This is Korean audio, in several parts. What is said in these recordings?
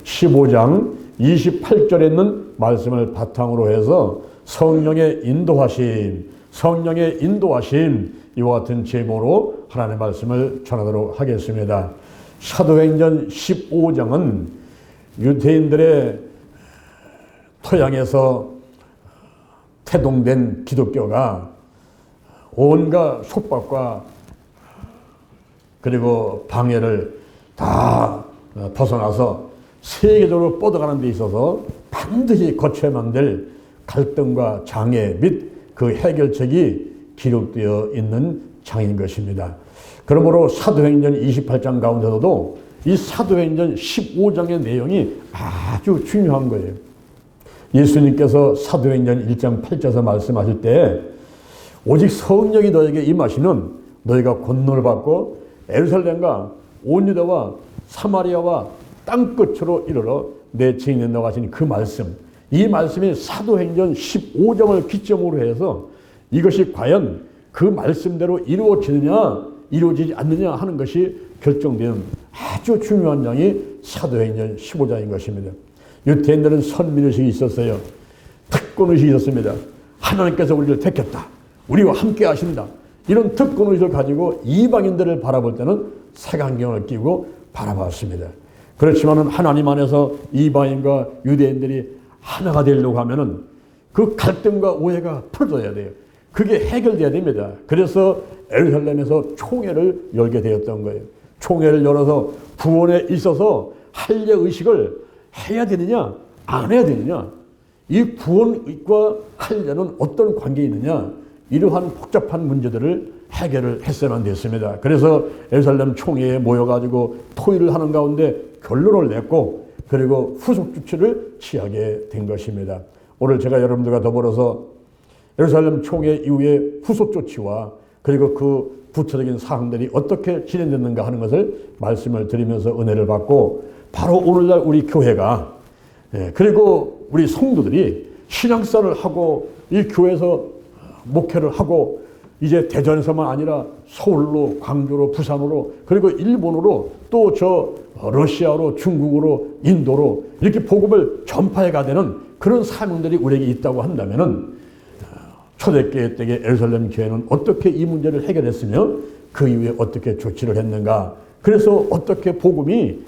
15장 28절에 있는 말씀을 바탕으로 해서 성령의 인도하심, 이와 같은 제목으로 하나님의 말씀을 전하도록 하겠습니다. 사도행전 15장은 유대인들의 토양에서 태동된 기독교가 온갖 속박과 그리고 방해를 다 벗어나서 세계적으로 뻗어가는 데 있어서 반드시 거쳐야만 될 갈등과 장애 및 그 해결책이 기록되어 있는 장인 것입니다. 그러므로 사도행전 28장 가운데서도 이 사도행전 15장의 내용이 아주 중요한 거예요. 예수님께서 사도행전 1장 8절에서 말씀하실 때 오직 성령이 너에게 임하시면 너희가 권능을 받고 예루살렘과 온 유다와 사마리아와 땅끝으로 이르러 내 증인이 된다고 하시니 그 말씀, 이 말씀이 사도행전 15장을 기점으로 해서 이것이 과연 그 말씀대로 이루어지느냐 이루어지지 않느냐 하는 것이 결정되는 아주 중요한 장이 사도행전 15장인 것입니다. 유대인들은 선민의식이 있었어요. 특권의식이 있었습니다. 하나님께서 우리를 택했다. 우리와 함께 하신다. 이런 특권의식을 가지고 이방인들을 바라볼 때는 색안경을 끼고 바라봤습니다. 그렇지만 하나님 안에서 이방인과 유대인들이 하나가 되려고 하면은 그 갈등과 오해가 풀어져야 돼요. 그게 해결돼야 됩니다. 그래서 예루살렘에서 총회를 열게 되었던 거예요. 총회를 열어서 구원에 있어서 할례 의식을 해야 되느냐 안 해야 되느냐, 이 구원과 할례는 어떤 관계에 있느냐, 이러한 복잡한 문제들을 해결을 했어야만 됐습니다. 그래서 예루살렘 총회에 모여가지고 토의를 하는 가운데 결론을 냈고 그리고 후속 조치를 취하게 된 것입니다. 오늘 제가 여러분들과 더불어서 예루살렘 총회 이후의 후속 조치와 그리고 그 구체적인 사항들이 어떻게 진행됐는가 하는 것을 말씀을 드리면서 은혜를 받고, 바로 오늘날 우리 교회가 그리고 우리 성도들이 신앙생활을 하고 이 교회에서 목회를 하고 이제 대전에서만 아니라 서울로, 광주로, 부산으로, 그리고 일본으로, 또 저 러시아로, 중국으로, 인도로 이렇게 복음을 전파해 가되는 그런 사명들이 우리에게 있다고 한다면은 초대교회 때의 예루살렘 교회는 어떻게 이 문제를 해결했으며 그 이후에 어떻게 조치를 했는가, 그래서 어떻게 복음이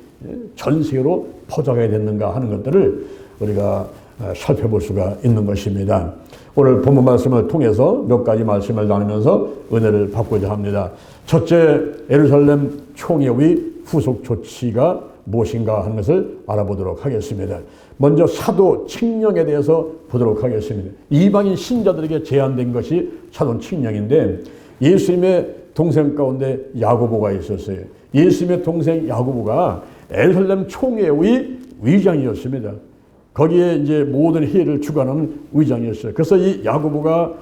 전 세계로 퍼져가야 됐는가 하는 것들을 우리가 살펴볼 수가 있는 것입니다. 오늘 본문 말씀을 통해서 몇 가지 말씀을 나누면서 은혜를 받고자 합니다. 첫째, 예루살렘 총회의 후속 조치가 무엇인가 하는 것을 알아보도록 하겠습니다. 먼저 사도 칙령에 대해서 보도록 하겠습니다. 이방인 신자들에게 제한된 것이 사도 칙령인데, 예수님의 동생 가운데 야고보가 있었어요. 예수님의 동생 야고보가 예루살렘 총회의 의장이었습니다. 거기에 이제 모든 회의를 주관하는 의장이었어요. 그래서 이 야고보가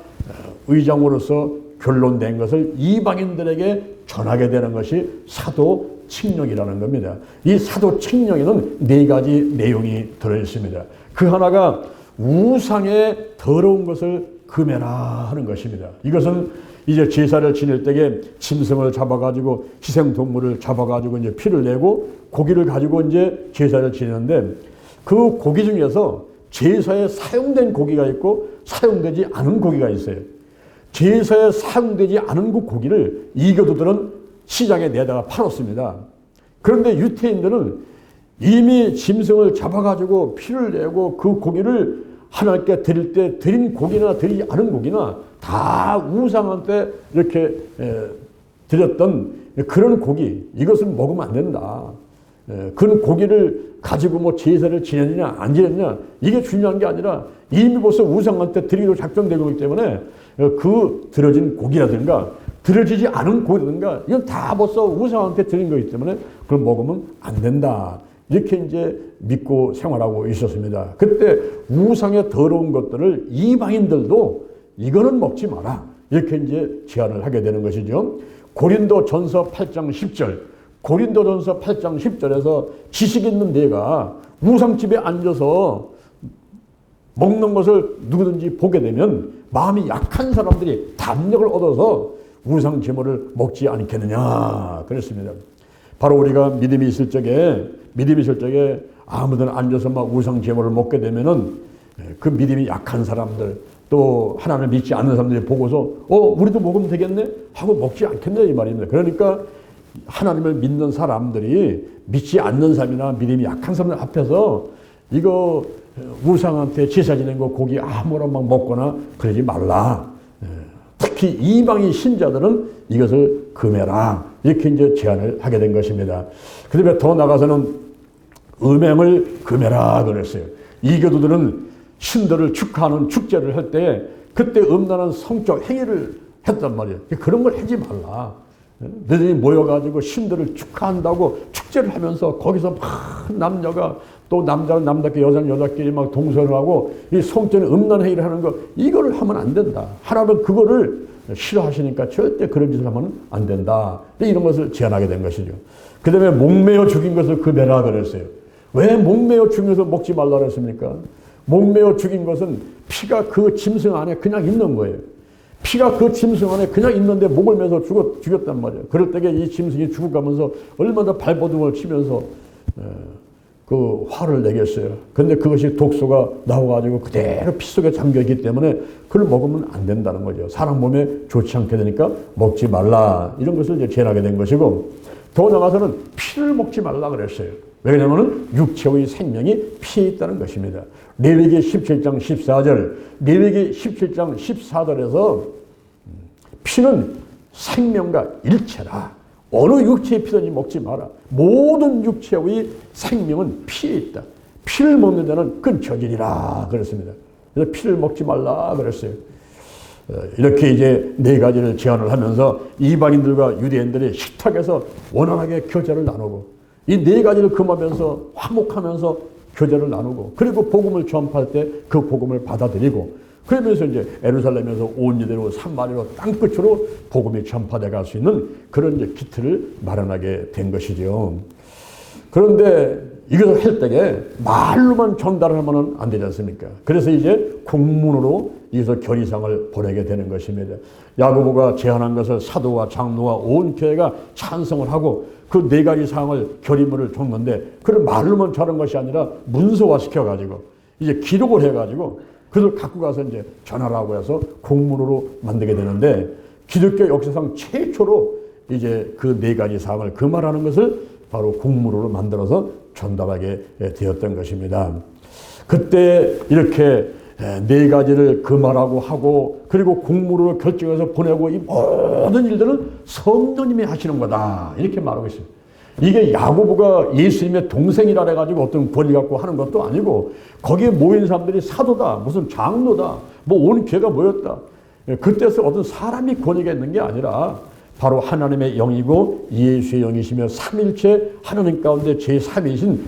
의장으로서 결론된 것을 이방인들에게 전하게 되는 것이 사도 칙령이라는 겁니다. 이 사도 칙령에는 네 가지 내용이 들어있습니다. 그 하나가 우상의 더러운 것을 금해라 하는 것입니다. 이것은 이제 제사를 지낼 때에 짐승을 잡아가지고, 희생동물을 잡아가지고 이제 피를 내고 고기를 가지고 이제 제사를 지내는데, 그 고기 중에서 제사에 사용된 고기가 있고 사용되지 않은 고기가 있어요. 제사에 사용되지 않은 그 고기를 이교도들은 시장에 내다가 팔았습니다. 그런데 유태인들은 이미 짐승을 잡아가지고 피를 내고 그 고기를 하나님께 드릴 때 드린 고기나 드리지 않은 고기나 다 우상한테 이렇게 드렸던 그런 고기, 이것은 먹으면 안 된다. 그 고기를 가지고 뭐 제사를 지냈느냐 안 지냈느냐 이게 중요한 게 아니라 이미 벌써 우상한테 드리기로 작정되고 있기 때문에 그 드려진 고기라든가 드려지지 않은 고기라든가 이건 다 벌써 우상한테 드린 거기 때문에 그걸 먹으면 안 된다. 이렇게 이제 믿고 생활하고 있었습니다. 그때 우상의 더러운 것들을 이방인들도 이거는 먹지 마라, 이렇게 이제 제안을 하게 되는 것이죠. 고린도전서 8장 10절, 고린도전서 8장 10절에서 지식 있는 내가 우상집에 앉아서 먹는 것을 누구든지 보게 되면 마음이 약한 사람들이 담력을 얻어서 우상 제물을 먹지 않겠느냐 그랬습니다. 바로 우리가 믿음이 있을 적에 아무데나 앉아서 막 우상 제물을 먹게 되면은 그 믿음이 약한 사람들 또 하나님을 믿지 않는 사람들이 보고서 우리도 먹으면 되겠네 하고 먹지 않겠네 이 말입니다. 그러니까 하나님을 믿는 사람들이 믿지 않는 사람이나 믿음이 약한 사람들 앞에서 이거 우상한테 제사 지낸 거 고기 아무나 막 먹거나 그러지 말라. 특히 이방인 신자들은 이것을 금해라. 이렇게 이제 제안을 하게 된 것입니다. 그 다음에 더 나가서는 음행을 금해라 그랬어요. 이교도들은 신들을 축하하는 축제를 할 때 그때 음란한 성적 행위를 했단 말이에요. 그런 걸 하지 말라. 너희들이 모여가지고 신들을 축하한다고 축제를 하면서 거기서 막 남녀가 또 남자는 남자끼리 여자는 여자끼리 막 동서를 하고 이 성적인 음란 행위를 하는 거 이거를 하면 안 된다. 하나님은 그거를 싫어하시니까 절대 그런 짓을 하면 안 된다. 이런 것을 제안하게 된 것이죠. 그 다음에 목매어 죽인 것을 금해라 그랬어요. 왜 목매어 죽인 것을 먹지 말라 그랬습니까? 목매어 죽인 것은 피가 그 짐승 안에 그냥 있는 거예요. 피가 그 짐승 안에 그냥 있는데 목을 매서 죽였단 말이에요. 그럴 때에 이 짐승이 죽어가면서 얼마나 발버둥을 치면서 그 화를 내겠어요. 근데 그것이 독소가 나와가지고 그대로 피 속에 잠겨있기 때문에 그걸 먹으면 안 된다는 거죠. 사람 몸에 좋지 않게 되니까 먹지 말라. 이런 것을 이제 제안하게 된 것이고 더 나가서는 피를 먹지 말라 그랬어요. 왜냐하면 육체의 생명이 피에 있다는 것입니다. 레위기 17장 14절, 레위기 17장 14절에서 피는 생명과 일체라. 어느 육체의 피든지 먹지 마라. 모든 육체의 생명은 피에 있다. 피를 먹는 자는 끊쳐지리라 그랬습니다. 그래서 피를 먹지 말라 그랬어요. 이렇게 이제 네 가지를 제안을 하면서 이방인들과 유대인들이 식탁에서 원활하게 교제를 나누고 이 네 가지를 금하면서 화목하면서 교제를 나누고 그리고 복음을 전파할 때 그 복음을 받아들이고 그러면서 이제 예루살렘에서 온 유대로 산마리로 땅끝으로 복음이 전파돼 갈 수 있는 그런 이제 기틀을 마련하게 된 것이죠. 그런데 이것을 할 때에 말로만 전달을 하면 안 되지 않습니까? 그래서 이제 공문으로 이것을 결의상을 보내게 되는 것입니다. 야고보가 제안한 것을 사도와 장로와 온 교회가 찬성을 하고 그 네 가지 사항을 결의문을 줬는데 그걸 말로만 전한 것이 아니라 문서화 시켜가지고 이제 기록을 해가지고 그걸 갖고 가서 이제 전하라고 해서 공문으로 만들게 되는데 기독교 역사상 최초로 이제 그 네 가지 사항을 금하라는 것을 바로 공문으로 만들어서 전달하게 되었던 것입니다. 그때 이렇게 네 가지를 금하라고 하고 그리고 공문으로 결정해서 보내고 이 모든 일들은 성령님이 하시는 거다 이렇게 말하고 있습니다. 이게 야고보가 예수님의 동생이라 해가지고 어떤 권위 갖고 하는 것도 아니고 거기에 모인 사람들이 사도다 무슨 장로다 뭐 온 교회가 모였다. 그때서 어떤 사람이 권위가 있는 게 아니라 바로 하나님의 영이고 예수의 영이시며 삼일체 하나님 가운데 제3위이신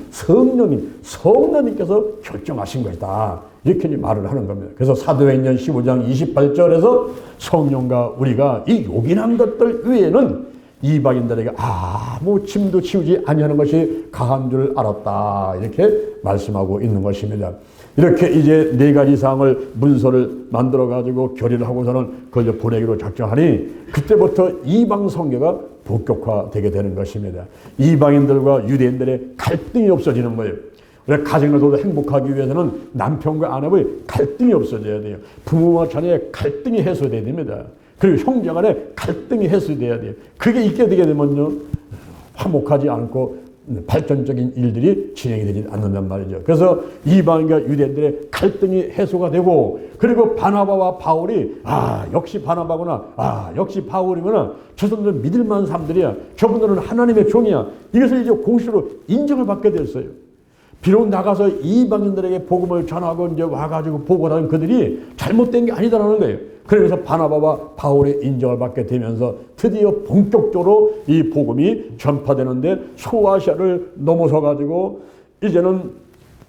성령님께서 결정하신 것이다. 이렇게 말을 하는 겁니다. 그래서 사도행전 15장 28절에서 성령과 우리가 이 요긴한 것들 외에는 이방인들에게 아무 짐도 치우지 아니하는 것이 가한 줄 알았다. 이렇게 말씀하고 있는 것입니다. 이렇게 이제 네 가지 사항을 문서를 만들어 가지고 결의를 하고서는 그걸 보내기로 작정하니 그때부터 이방 선교가 본격화되게 되는 것입니다. 이방인들과 유대인들의 갈등이 없어지는 거예요. 우리가 가정에서도 행복하기 위해서는 남편과 아내의 갈등이 없어져야 돼요. 부모와 자녀의 갈등이 해소돼야 됩니다. 그리고 형제 간에 갈등이 해소돼야 돼요. 그게 있게 되게 되면요 화목하지 않고 발전적인 일들이 진행이 되지 않는단 말이죠. 그래서 이방인과 유대인들의 갈등이 해소가 되고 그리고 바나바와 바울이 역시 바나바구나 역시 바울이구나 저분들은 믿을만한 사람들이야 저분들은 하나님의 종이야 이것을 이제 공식으로 인정을 받게 됐어요. 비록 나가서 이방인들에게 복음을 전하고 이제 와가지고 보고하는 그들이 잘못된 게 아니다라는 거예요. 그래서 바나바와 바울의 인정을 받게 되면서 드디어 본격적으로 이 복음이 전파되는데 소아시아를 넘어서 가지고 이제는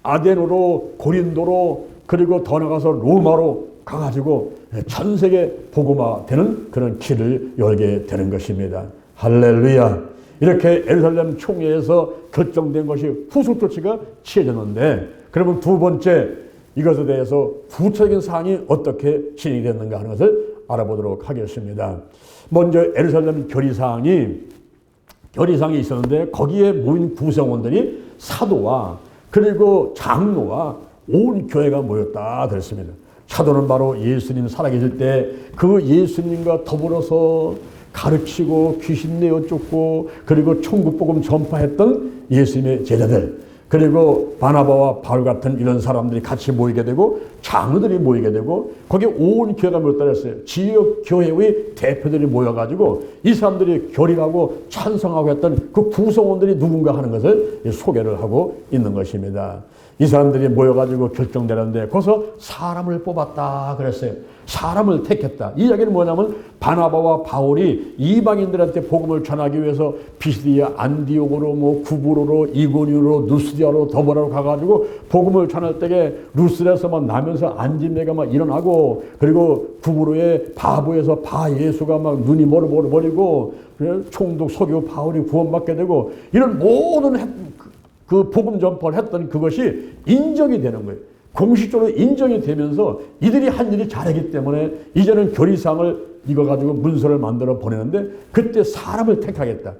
아덴으로 고린도로 그리고 더 나가서 로마로 가가지고 전 세계 복음화되는 그런 길을 열게 되는 것입니다. 할렐루야. 이렇게 예루살렘 총회에서 결정된 것이 후속조치가 취해졌는데 그러면 두 번째 이것에 대해서 구체적인 사항이 어떻게 진행이 됐는가 하는 것을 알아보도록 하겠습니다. 먼저 예루살렘 결의사항이 있었는데 거기에 모인 구성원들이 사도와 그리고 장로와 온 교회가 모였다 그랬습니다. 사도는 바로 예수님 살아계실 때 그 예수님과 더불어서 가르치고 귀신 내어 쫓고 그리고 천국복음 전파했던 예수님의 제자들, 그리고 바나바와 바울 같은 이런 사람들이 같이 모이게 되고 장로들이 모이게 되고 거기에 온 교회가 모였다 그랬어요. 지역 교회의 대표들이 모여가지고 이 사람들이 결의하고 찬성하고 했던 그 구성원들이 누군가 하는 것을 소개를 하고 있는 것입니다. 이 사람들이 모여가지고 결정되는데 거기서 사람을 뽑았다 그랬어요. 사람을 택했다. 이 이야기는 뭐냐면 바나바와 바울이 이방인들한테 복음을 전하기 위해서 피시디아, 안디옥으로, 뭐 구브로로, 이고니로, 누스디아로, 더보라로 가가지고 복음을 전할 때에 루스에서 막 나면서 안진매가 막 일어나고, 그리고 구브로의 바보에서 바 예수가 막 눈이 멀어버리고 총독 서기오 바울이 구원받게 되고, 이런 모든 그 복음 전파를 했던 그것이 인정이 되는 거예요. 공식적으로 인정이 되면서 이들이 한 일이 잘하기 때문에 이제는 결의사항을 이거 가지고 문서를 만들어 보내는데, 그때 사람을 택하겠다.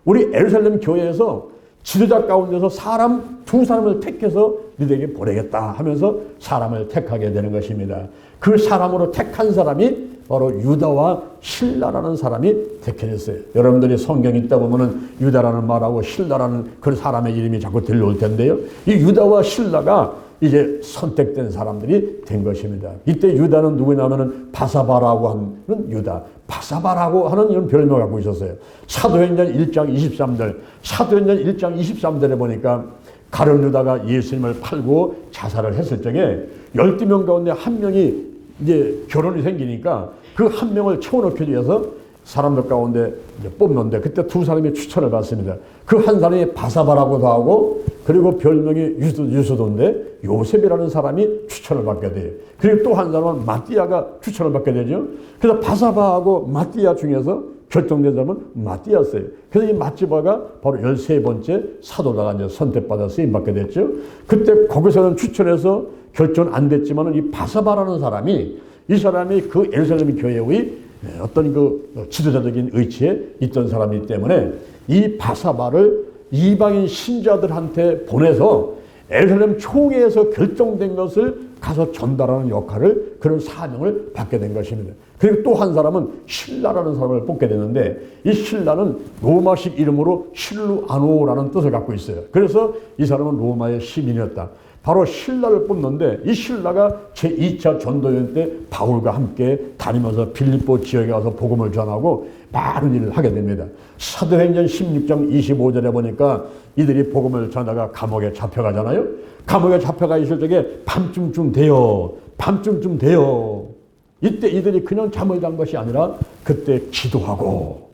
우리 예루살렘 교회에서 지도자 가운데서 사람 두 사람을 택해서 너희에게 보내겠다 하면서 사람을 택하게 되는 것입니다. 그 사람으로 택한 사람이 바로 유다와 실라라는 사람이 택해졌어요. 여러분들이 성경 읽다 보면은 유다라는 말하고 실라라는 그 사람의 이름이 자꾸 들려올 텐데요. 이 유다와 실라가 이제 선택된 사람들이 된 것입니다. 이때 유다는 누구냐면은 바사바라고 하는 유다, 바사바라고 하는 이런 별명을 갖고 있었어요. 사도행전 1장 23절, 사도행전 1장 23절에 보니까 가룟 유다가 예수님을 팔고 자살을 했을 적에 12명 가운데 한 명이 이제 결혼이 생기니까 그 한 명을 채워넣기 위해서 사람들 가운데 이제 뽑는데, 그때 두 사람이 추천을 받습니다. 그 한 사람이 바사바라고도 하고, 그리고 별명이 유수도인데 요셉이라는 사람이 추천을 받게 돼요. 그리고 또 한 사람은 마띠아가 추천을 받게 되죠. 그래서 바사바하고 마띠아 중에서 결정된 사람은 마띠아였어요. 그래서 이 마띠아가 바로 13번째 사도다가 이제 선택받아 쓰임받게 됐죠. 그때 거기서는 추천해서 결정 안 됐지만은 이 바사바라는 사람이, 이 사람이 그 예루살렘 교회의 어떤 그 지도자적인 의치에 있던 사람이기 때문에 이 바사바를 이방인 신자들한테 보내서 예루살렘 총회에서 결정된 것을 가서 전달하는 역할을, 그런 사명을 받게 된 것입니다. 그리고 또 한 사람은 실라라는 사람을 뽑게 되는데, 이 실라는 로마식 이름으로 실루아노라는 뜻을 갖고 있어요. 그래서 이 사람은 로마의 시민이었다. 바로 실라를 뽑는데, 이 실라가 제2차 전도여행 때 바울과 함께 다니면서 빌립보 지역에 가서 복음을 전하고 많은 일을 하게 됩니다. 사도행전 16장 25절에 보니까 이들이 복음을 전하다가 감옥에 잡혀가잖아요. 감옥에 잡혀가 있을 적에 밤쯤 돼요. 이때 이들이 그냥 잠을 잔 것이 아니라 그때 기도하고,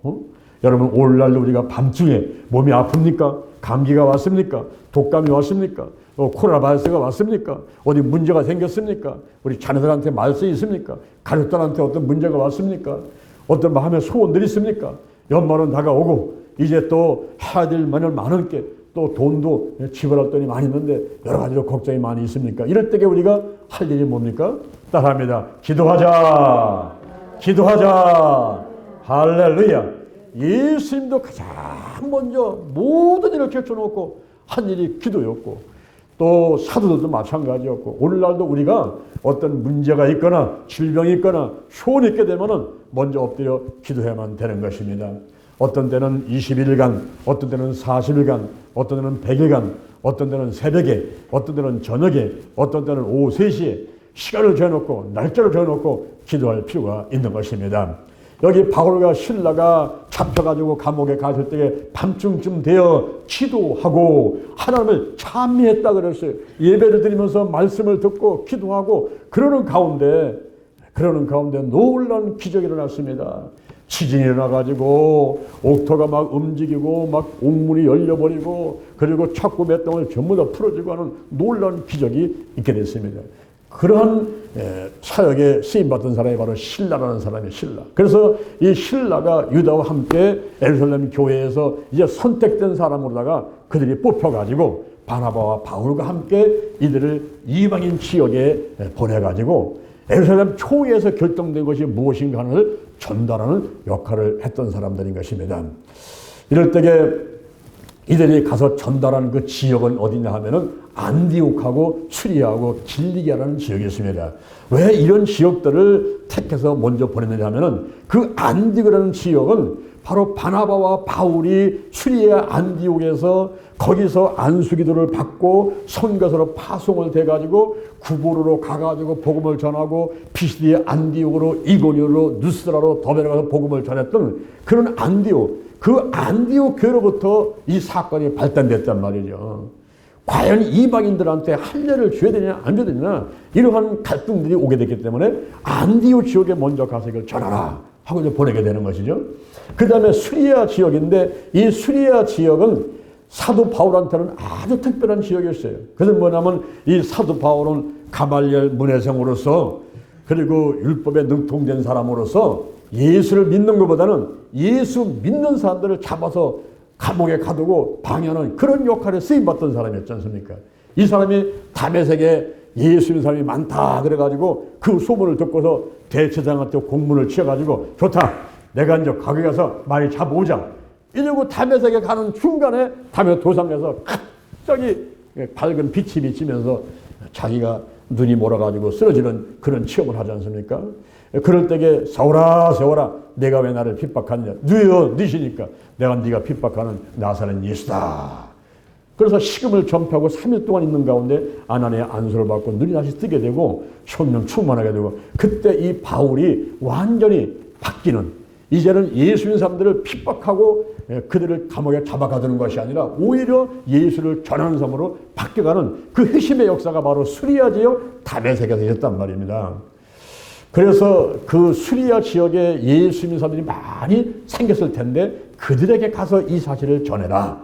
여러분 오늘날도 우리가 밤중에 몸이 아픕니까? 감기가 왔습니까? 독감이 왔습니까? 코로나 바이러스가 왔습니까? 어디 문제가 생겼습니까? 우리 자녀들한테 말씀이 있습니까? 가족들한테 어떤 문제가 왔습니까? 어떤 마음의 소원들이 있습니까? 연말은 다가오고 이제 또 해야 될 많은 게, 또 돈도 지불할 돈이 많이 있는데 여러 가지로 걱정이 많이 있습니까? 이럴 때에 우리가 할 일이 뭡니까? 따라합니다. 기도하자. 할렐루야. 예수님도 가장 먼저 모든 일을 제쳐놓고 한 일이 기도였고, 또 사도들도 마찬가지였고, 오늘날도 우리가 어떤 문제가 있거나 질병이 있거나 소원이 있게 되면은 먼저 엎드려 기도해야만 되는 것입니다. 어떤 때는 20일간, 어떤 때는 40일간, 어떤 때는 100일간, 어떤 때는 새벽에, 어떤 때는 저녁에, 어떤 때는 오후 3시에 시간을 정해놓고 날짜를 정해놓고 기도할 필요가 있는 것입니다. 여기 바울과 실라가 잡혀가지고 감옥에 갔을 때에 밤중쯤 되어 기도하고 하나님을 찬미했다 그랬어요. 예배를 드리면서 말씀을 듣고 기도하고 그러는 가운데 놀라운 기적이 일어났습니다. 지진이 일어나가지고 옥토가 막 움직이고 막 옥문이 열려버리고, 그리고 착고 맷덩을 전부 다 풀어지고 하는 놀라운 기적이 있게 됐습니다. 그러한 사역에 쓰임받던 사람이 바로 실라라는 사람이에요. 실라. 그래서 이 실라가 유다와 함께 예루살렘 교회에서 이제 선택된 사람으로다가 그들이 뽑혀가지고 바나바와 바울과 함께 이들을 이방인 지역에 보내가지고 예루살렘 총회에서 결정된 것이 무엇인가를 전달하는 역할을 했던 사람들인 것입니다. 이럴 때에 이들이 가서 전달한 그 지역은 어디냐 하면은 안디옥하고 수리아하고 길리기아라는 지역이었습니다. 왜 이런 지역들을 택해서 먼저 보냈느냐 하면은 그 안디옥이라는 지역은 바로 바나바와 바울이 수리아 안디옥에서 거기서 안수기도를 받고 선교사로 파송을 돼가지고 구보로로 가가지고 복음을 전하고 피시디아 안디옥으로 이고니오로 누스라로 더베로 가서 복음을 전했던 그런 안디옥, 그 안디옥 교회로부터 이 사건이 발단됐단 말이죠. 과연 이방인들한테 할례를 줘야 되냐 안 줘야 되냐 이러한 갈등들이 오게 됐기 때문에 안디옥 지역에 먼저 가서 이걸 전하라 하고 이제 보내게 되는 것이죠. 그 다음에 수리아 지역인데 이 수리아 지역은 사도 바울한테는 아주 특별한 지역이었어요. 그것은 뭐냐면 이 사도 바울은 가말리엘 문해성으로서 그리고 율법에 능통된 사람으로서 예수를 믿는 것보다는 예수 믿는 사람들을 잡아서 감옥에 가두고 방해하는 그런 역할에 쓰임받던 사람이었지 않습니까? 이 사람이 다메섹에 예수 믿는 사람이 많다 그래가지고 그 소문을 듣고서 대제사장한테 공문을 치어가지고 좋다 내가 이제 거기 가서 많이 잡아오자 이러고 다메섹에 가는 중간에 다메섹 도상에서 갑자기 밝은 빛이 비치면서 자기가 눈이 몰아가지고 쓰러지는 그런 체험을 하지 않습니까? 그럴 때에 사울아 사울아 내가 왜 나를 핍박하느냐 누여 니시니까 내가 네가 핍박하는 나사렛 예수다. 그래서 식음을 전폐하고 3일 동안 있는 가운데 아나니아 안수를 받고 눈이 다시 뜨게 되고 성령 충만하게 되고 그때 이 바울이 완전히 바뀌는 이제는 예수인 사람들을 핍박하고 그들을 감옥에 잡아가두는 것이 아니라 오히려 예수를 전하는 사람으로 바뀌어가는 그 회심의 역사가 바로 수리아 지역 다메섹에서 있었단 말입니다. 그래서 그 수리아 지역에 예수 믿는 사람들이 많이 생겼을 텐데 그들에게 가서 이 사실을 전해라.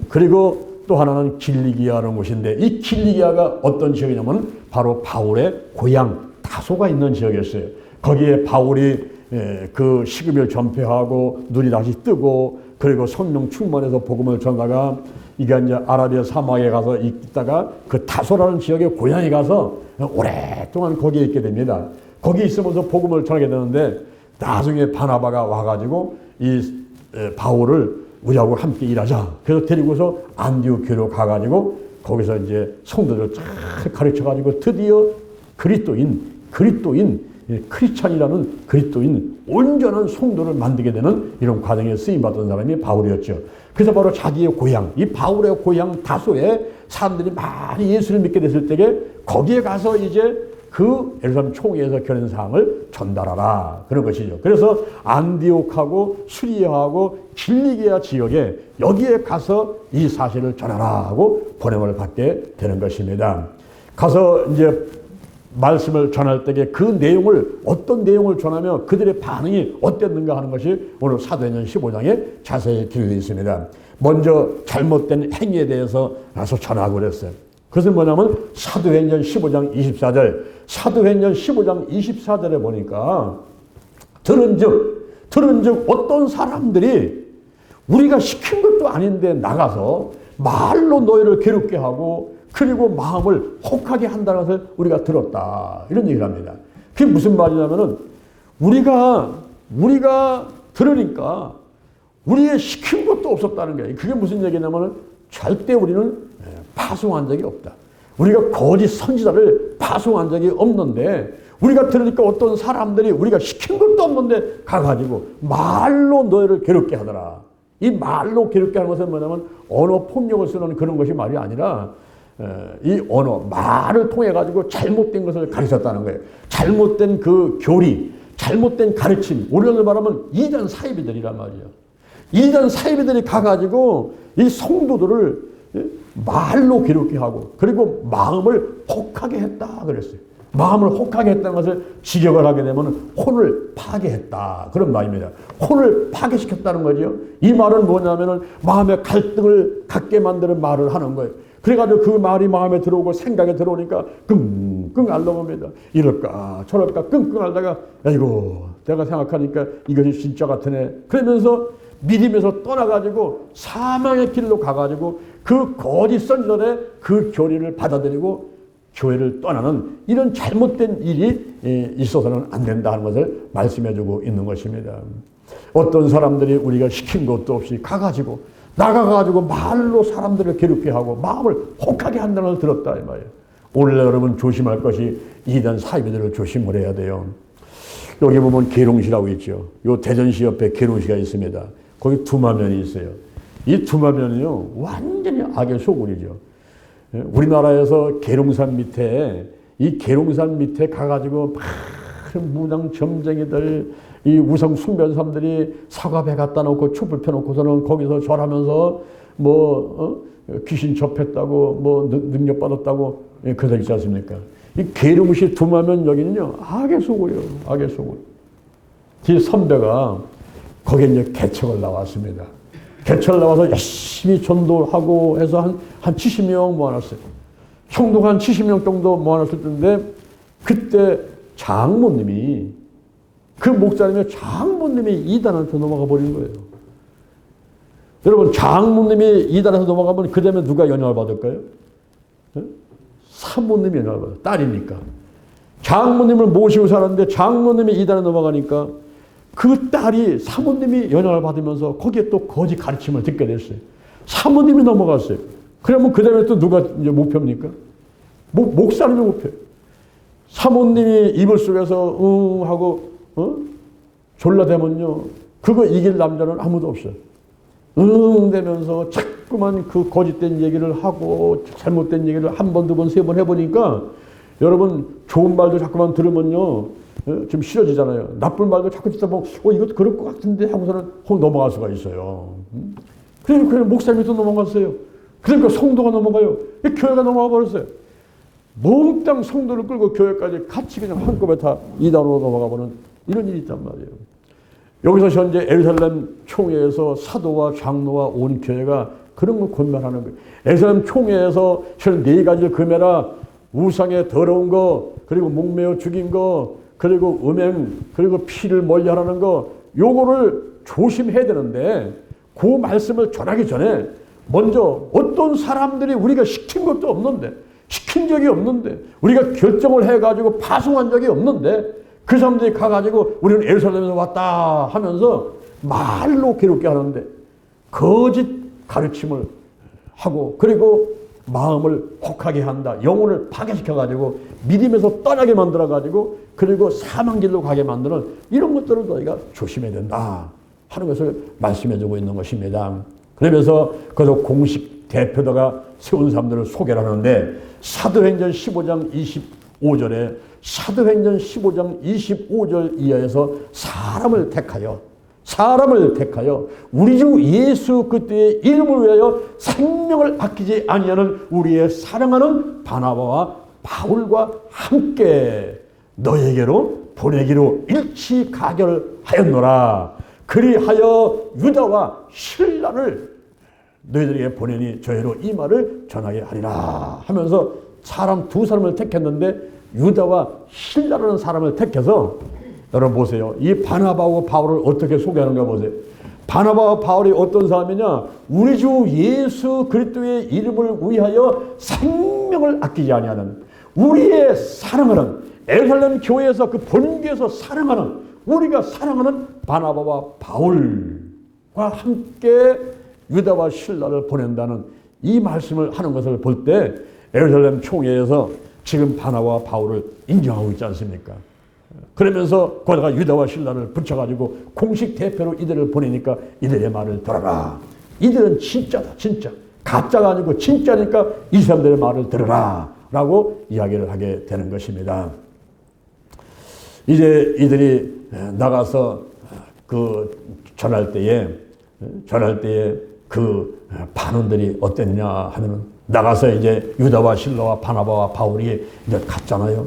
그리고 또 하나는 길리기아라는 곳인데 이 길리기아가 어떤 지역이냐면 바로 바울의 고향 다소가 있는 지역이었어요. 거기에 바울이 그 식음을 전폐하고 눈이 다시 뜨고 그리고 성령 충만해서 복음을 전하다가 이게 이제 아라비아 사막에 가서 있다가 그 다소라는 지역의 고향에 가서 오랫동안 거기에 있게 됩니다. 거기 있으면서 복음을 전하게 되는데 나중에 바나바가 와가지고 이 바울을 우리하고 함께 일하자. 그래서 데리고서 안디옥 교회로 가가지고 거기서 이제 성도들을 쫙 가르쳐가지고 드디어 크리스찬이라는 그리스도인 온전한 성도를 만들게 되는 이런 과정에 쓰임받던 사람이 바울이었죠. 그래서 바로 자기의 고향, 이 바울의 고향 다소에 사람들이 많이 예수를 믿게 됐을 때에 거기에 가서 이제 그 예루살렘 총회에서 겨낸 사항을 전달하라 그런 것이죠. 그래서 안디옥하고 수리아하고 길리기아 지역에 여기에 가서 이 사실을 전하라 하고 보냄을 받게 되는 것입니다. 가서 이제 말씀을 전할 때에 그 내용을 어떤 내용을 전하며 그들의 반응이 어땠는가 하는 것이 오늘 사도행전 15장에 자세히 기록되어 있습니다. 먼저 잘못된 행위에 대해서 나서 전하고 그랬어요. 그것은 뭐냐면 사도행전 15장 24절 사도행전 15장 24절에 보니까 들은즉 어떤 사람들이 우리가 시킨 것도 아닌데 나가서 말로 너희를 괴롭게 하고 그리고 마음을 혹하게 한다는 것을 우리가 들었다. 이런 얘기를 합니다. 그게 무슨 말이냐면은 우리가 들으니까 우리의 시킨 것도 없었다는 거예요. 그게 무슨 얘기냐면은 절대 우리는 파송한 적이 없다. 우리가 거짓 선지자를 파송한 적이 없는데 우리가 들으니까 어떤 사람들이 우리가 시킨 것도 없는데 가가지고 말로 너희를 괴롭게 하더라. 이 말로 괴롭게 하는 것은 뭐냐면 언어 폭력을 쓰는 그런 것이 말이 아니라 이 언어, 말을 통해 가지고 잘못된 것을 가르쳤다는 거예요. 잘못된 그 교리, 잘못된 가르침, 우리를 말하면 이단 사이비들이란 말이에요. 이단 사이비들이 가가지고 이 성도들을 말로 괴롭게 하고 그리고 마음을 혹하게 했다 그랬어요. 마음을 혹하게 했다는 것을 직역을 하게 되면 혼을 파괴했다 그런 말입니다. 혼을 파괴시켰다는 거죠. 이 말은 뭐냐면은 마음의 갈등을 갖게 만드는 말을 하는 거예요. 그래가지고 그 말이 마음에 들어오고 생각에 들어오니까 끙끙 앓는 이럴까 저럴까 끙끙 앓다가 아이고 내가 생각하니까 이것이 진짜 같으네 그러면서 믿으면서 떠나가지고 사망의 길로 가가지고 그 거짓 선지자의 그 교리를 받아들이고 교회를 떠나는 이런 잘못된 일이 있어서는 안 된다는 것을 말씀해주고 있는 것입니다. 어떤 사람들이 우리가 시킨 것도 없이 가가지고 나가가지고 말로 사람들을 괴롭게 하고 마음을 혹하게 한다는 걸 들었다 이 말이에요. 오늘 여러분 조심할 것이 이단 사이비들을 조심을 해야 돼요. 여기 보면 계룡시라고 있죠. 요 대전시 옆에 계룡시가 있습니다. 거기 두마면이 있어요. 이 두마면이요 완전히 악의 소굴이죠. 우리나라에서 계룡산 밑에 이 계룡산 밑에 가가지고 많은 무당 점쟁이들 이 우상 숭배하는 사람들이 사과배 갖다 놓고 촛불 펴놓고서는 거기서 절하면서 귀신 접했다고 능력 받았다고 그러다 있지 않습니까? 이 계룡시 두마면 여기는요 악의 소굴이에요. 악의 소굴. 제 선배가 거기에 이제 개척을 나왔습니다. 개척을 나와서 열심히 전도하고 해서 한 70명 모아놨어요. 총독 한 70명 정도 모아놨을 텐데 그때 장모님이 그 목사님의 장모님이 이단한테 넘어가 버린 거예요. 여러분 장모님이 이단한테 넘어가면 그 다음에 누가 영향을 받을까요? 사모님이 영향을 받아요. 딸이니까. 장모님을 모시고 살았는데 장모님이 이단에 넘어가니까 그 딸이 사모님이 영향을 받으면서 거기에 또 거짓 가르침을 듣게 됐어요. 사모님이 넘어갔어요. 그러면 그 다음에 또 누가 이제 못 펴입니까? 목사님이 못 펴요. 사모님이 이불 속에서 하고 졸라대면요 그거 이길 남자는 아무도 없어요. 되면서 자꾸만 그 거짓된 얘기를 하고 잘못된 얘기를 한 번, 두 번, 세 번 해보니까 여러분 좋은 말도 자꾸만 들으면요 좀 싫어지잖아요. 나쁜 말도 자꾸 듣다 보면 이것도 그럴 것 같은데 하고서는 혹 넘어갈 수가 있어요. 그냥 목사님이 또 넘어갔어요. 그러니까 성도가 넘어가요. 교회가 넘어가 버렸어요. 몽땅 성도를 끌고 교회까지 같이 그냥 한꺼번에 다 이단으로 넘어가 버리는 이런 일이 있단 말이에요. 여기서 현재 예루살렘 총회에서 사도와 장로와 온 교회가 그런 걸 권면하는 거예요. 예루살렘 총회에서 현 네 가지를 금해라. 우상의 더러운 거, 그리고 목매어 죽인 거, 그리고 음행, 그리고 피를 멀리하라는 거, 요거를 조심해야 되는데 그 말씀을 전하기 전에 먼저 어떤 사람들이 우리가 시킨 것도 없는데, 시킨 적이 없는데, 우리가 결정을 해가지고 파송한 적이 없는데 그 사람들이 가가지고 우리는 예루살렘에서 왔다 하면서 말로 괴롭게 하는데 거짓 가르침을 하고 그리고 마음을 혹하게 한다. 영혼을 파괴시켜가지고 믿음에서 떠나게 만들어가지고 그리고 사망길로 가게 만드는 이런 것들을 너희가 조심해야 된다 하는 것을 말씀해주고 있는 것입니다. 그러면서 그래서 공식 대표도가 세운 사람들을 소개를 하는데 사도행전 15장 25절에 사도행전 15장 25절 이하에서 사람을 택하여 우리 주 예수 그리스도의 이름을 위하여 생명을 아끼지 아니하는 우리의 사랑하는 바나바와 바울과 함께 너에게로 보내기로 일치 가결하였노라. 그리하여 유다와 실라를 너희들에게 보내니 저희로 이 말을 전하게 하리라 하면서 사람 두 사람을 택했는데 유다와 실라라는 사람을 택해서 여러분 보세요. 이 바나바와 바울을 어떻게 소개하는가 보세요. 바나바와 바울이 어떤 사람이냐? 우리 주 예수 그리스도의 이름을 위하여 생명을 아끼지 아니하는 우리의 사랑하는 예루살렘 교회에서 그 본교에서 사랑하는 우리가 사랑하는 바나바와 바울과 함께 유다와 실라를 보낸다는 이 말씀을 하는 것을 볼 때 예루살렘 총회에서 지금 바나바와 바울을 인정하고 있지 않습니까? 그러면서 거기다가 유다와 실라를 붙여가지고 공식 대표로 이들을 보내니까 이들의 말을 들어라. 이들은 진짜다. 진짜. 가짜가 아니고 진짜니까 이 사람들의 말을 들어라 라고 이야기를 하게 되는 것입니다. 이제 이들이 나가서 그 전할 때에 그 반응들이 어땠냐 하면은 나가서 이제 유다와 실라와 바나바와 바울이 이제 갔잖아요.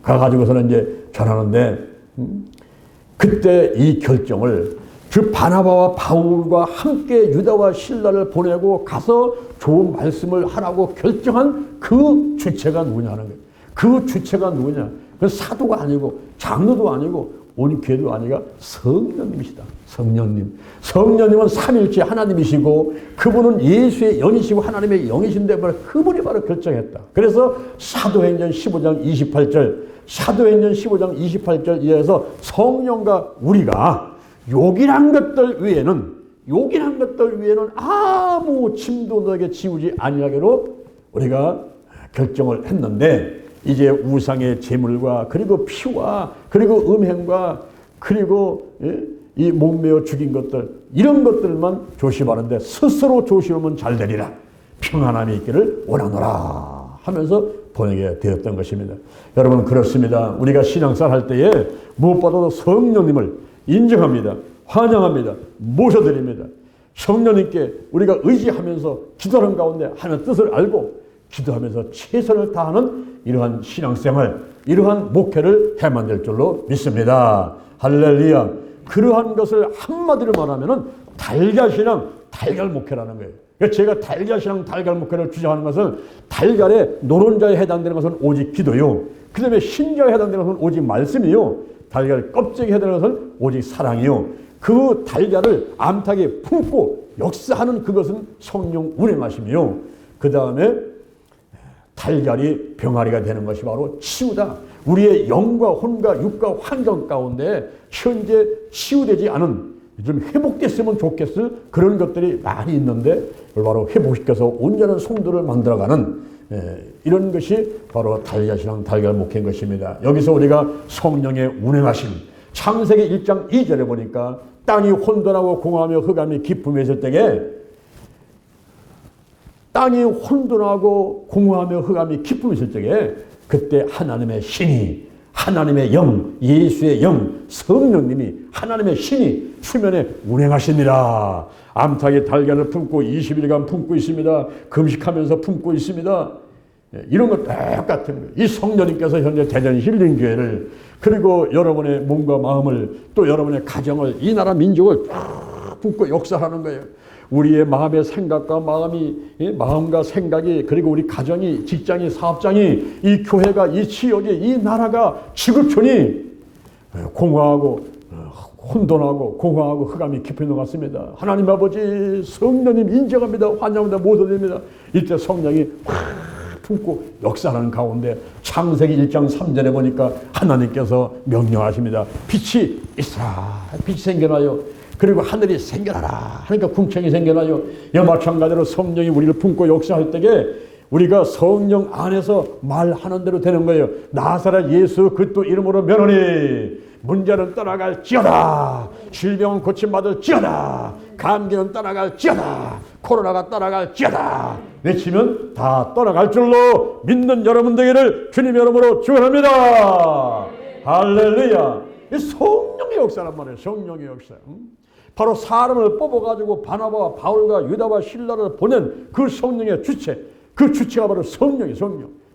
가가지고서는 이제 전하는데 그때 이 결정을 그 바나바와 바울과 함께 유다와 실라를 보내고 가서 좋은 말씀을 하라고 결정한 그 주체가 누구냐는 거예요. 그 주체가 누구냐? 그 사도가 아니고 장로도 아니고 온 교회도 아니라 성령님이시다. 성령님은 삼일째 하나님이시고 그분은 예수의 영이시고 하나님의 영이신데 그분이 바로 결정했다. 그래서 사도행전 15장 28절 이하에서 성령과 우리가 욕이란 것들 외에는 요긴한 것들 위에는 아무 짐도 너에게 지우지 아니하기로 우리가 결정을 했는데, 이제 우상의 제물과 그리고 피와 그리고 음행과 그리고 이 몸매어 죽인 것들, 이런 것들만 조심하는데 스스로 조심하면 잘 되리라, 평안함이 있기를 원하노라 하면서 보내게 되었던 것입니다. 여러분, 그렇습니다. 우리가 신앙생활 할 때에 무엇보다도 성령님을 인정합니다. 환영합니다. 모셔드립니다. 성령님께 우리가 의지하면서 기도하는 가운데 하나님의 뜻을 알고 기도하면서 최선을 다하는 이러한 신앙생활, 이러한 목회를 해야만 될 줄로 믿습니다. 할렐루야. 그러한 것을 한마디로 말하면 달걀신앙, 달걀목회라는 거예요. 그러니까 제가 달걀신앙, 달걀목회를 주장하는 것은 달걀의 노른자에 해당되는 것은 오직 기도요, 그 다음에 신자에 해당되는 것은 오직 말씀이요, 달걀 껍질에 해당되는 것은 오직 사랑이요, 그 달걀을 암탉에 품고 역사하는 그것은 성령 운행하심이요, 그 다음에 달걀이 병아리가 되는 것이 바로 치유다. 우리의 영과 혼과 육과 환경 가운데 현재 치유되지 않은, 좀 회복됐으면 좋겠을 그런 것들이 많이 있는데 그걸 바로 회복시켜서 온전한 성도를 만들어가는 이런 것이 바로 달걀신앙, 달걀목회인 것입니다. 여기서 우리가 성령의 운행하심, 창세기 1장 2절에 보니까 땅이 혼돈하고 공허하며 흑암이 깊음에 있을 때에, 땅이 혼돈하고 공허하며 흑암이 깊음에 있을 때에 그때 하나님의 신이, 하나님의 영, 예수의 영, 성령님이, 하나님의 신이 수면에 운행하십니다. 암탉이 달걀을 품고 20일간 품고 있습니다. 금식하면서 품고 있습니다. 이런 것 똑같은 거예요. 이 성령님께서 현재 대전 힐링교회를, 그리고 여러분의 몸과 마음을, 또 여러분의 가정을, 이 나라 민족을 쫙 품고 역사하는 거예요. 우리의 마음의 생각과 마음과 생각이, 그리고 우리 가정이, 직장이, 사업장이, 이 교회가, 이 지역이, 이 나라가, 지구촌이 공허하고 혼돈하고 공허하고 흑암이 깊이 있는 것 같습니다. 하나님 아버지, 성령님 인정합니다. 환영합니다. 모셔드립니다. 이때 성령이 확 품고 역사하는 가운데 창세기 1장 3절에 보니까 하나님께서 명령하십니다. 빛이 있으라. 빛이 생겨나요. 그리고 하늘이 생겨나라. 그러니까 궁창이 생겨나요. 이와 마찬가지로 성령이 우리를 품고 역사할 때에 우리가 성령 안에서 말하는 대로 되는 거예요. 나사렛 예수 그리스도 이름으로 면하니 문제는 떠나갈지어다. 질병은 고침받을지어다. 감기는 떠나갈지어다. 코로나가 떠나갈지어다. 외치면 다 떠나갈 줄로 믿는 여러분들에게를 주님의 이름으로 축원합니다. 할렐루야. 이 성령의 역사란 말이에요. 성령의 역사. 바로 사람을 뽑아가지고 바나바와 바울과 유다와 실라를 보낸 그 성령의 주체, 그 주체가 바로 성령이,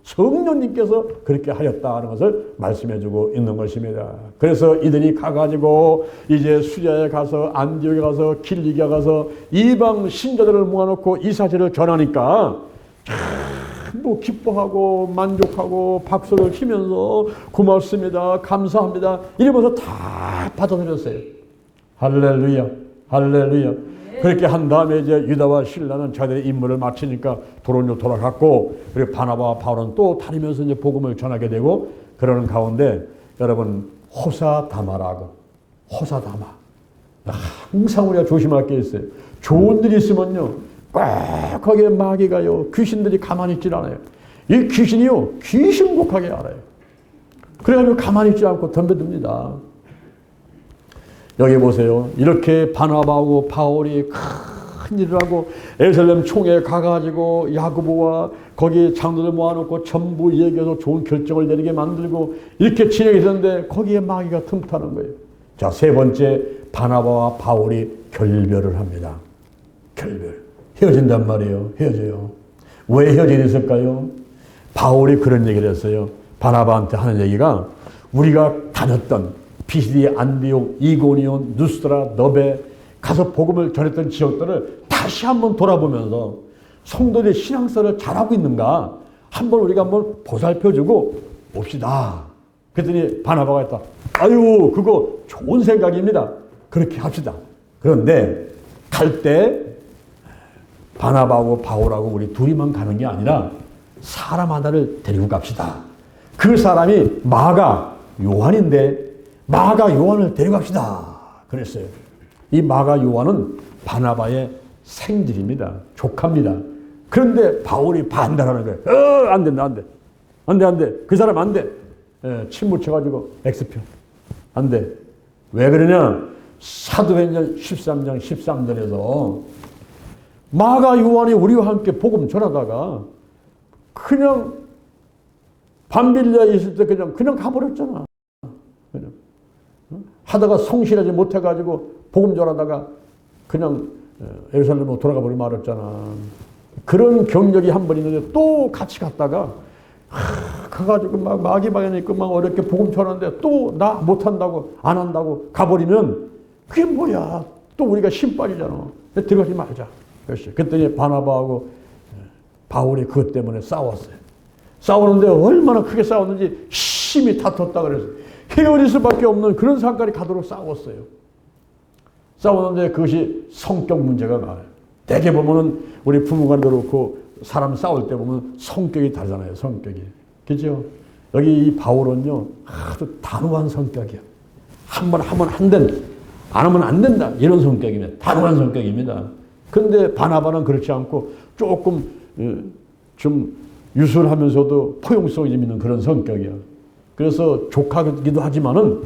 성령님께서 그렇게 하였다는 것을 말씀해주고 있는 것입니다. 그래서 이들이 가가지고 이제 수자에 가서, 안디옥에 가서, 길리기에 가서 이방 신자들을 모아놓고 이 사실을 전하니까 뭐 기뻐하고 만족하고 박수를 치면서 고맙습니다, 감사합니다 이러면서 다 받아들였어요. 할렐루야, 할렐루야. 그렇게 한 다음에 이제 유다와 실라는 자들의 임무를 마치니까 도로로 돌아갔고, 그리고 바나바와 바울은 또 다니면서 이제 복음을 전하게 되고, 그러는 가운데 여러분 호사다마라고, 호사다마. 항상 우리가 조심할 게 있어요. 좋은 일이 있으면요, 꼭 거기에 마귀가요, 귀신들이 가만히 있질 않아요. 이 귀신이요, 귀신복하게 알아요. 그래가지고 가만히 있지 않고 덤벼듭니다. 여기 보세요. 이렇게 바나바하고 바울이 큰 일을 하고 예루살렘 총회에 가가지고 야고보와 거기 장로들 모아놓고 전부 얘기해서 좋은 결정을 내리게 만들고 이렇게 진행했었는데 거기에 마귀가 틈타는 거예요. 자, 세 번째, 바나바와 바울이 결별을 합니다. 결별. 헤어진단 말이에요. 헤어져요. 왜 헤어지겠을까요? 바울이 그런 얘기를 했어요. 바나바한테 하는 얘기가, 우리가 다녔던 피시디, 안디옥, 이고니온, 누스드라, 너베 가서 복음을 전했던 지역들을 다시 한번 돌아보면서 성도들의 신앙생활을 잘하고 있는가 한번 우리가 한번 보살펴주고 옵시다. 그랬더니 바나바가 했다. 아유, 그거 좋은 생각입니다. 그렇게 합시다. 그런데 갈 때 바나바하고 바울하고 우리 둘이만 가는 게 아니라 사람 하나를 데리고 갑시다. 그 사람이 마가 요한인데 마가 요한을 데려갑시다. 그랬어요. 이 마가 요한은 바나바의 생질입니다. 조카입니다. 그런데 바울이 반대하는 거예요. 안 된다, 안 돼. 안 돼, 안 돼. 그 사람 안 돼. 침 묻혀가지고 X표. 안 돼. 왜 그러냐? 사도행전 13장 13절에서 마가 요한이 우리와 함께 복음 전하다가 그냥 밤빌리아에 있을 때 그냥 가버렸잖아. 그냥. 하다가 성실하지 못해가지고 복음 전하다가 그냥 예루살렘으로 돌아가 버리고 말았잖아. 그런 경력이 한 번 있는데 또 같이 갔다가 가가지고 막 마귀방에 있고 막 어렵게 복음 전하는데 또 나 못한다고 안 한다고 가버리면 그게 뭐야. 또 우리가 힘 빠지잖아. 들어가지 말자. 그랬더니 바나바하고 바울이 그것 때문에 싸웠어요. 싸우는데 얼마나 크게 싸웠는지 심히 다퉜다 그래서 헤어질 수밖에 없는 그런 상까지 가도록 싸웠어요. 싸우는데 그것이 성격 문제가 많아요. 대개 보면은 우리 부모간도 그렇고 사람 싸울 때 보면 성격이 다르잖아요. 성격이. 그죠? 여기 이 바울은요, 아주 단호한 성격이야. 한 번 하면 안 된다. 안 하면 안 된다. 이런 성격입니다. 단호한 성격입니다. 근데 바나바는 그렇지 않고 조금 좀 유술하면서도 포용성이 좀 있는 그런 성격이야. 그래서 조카기도 하지만은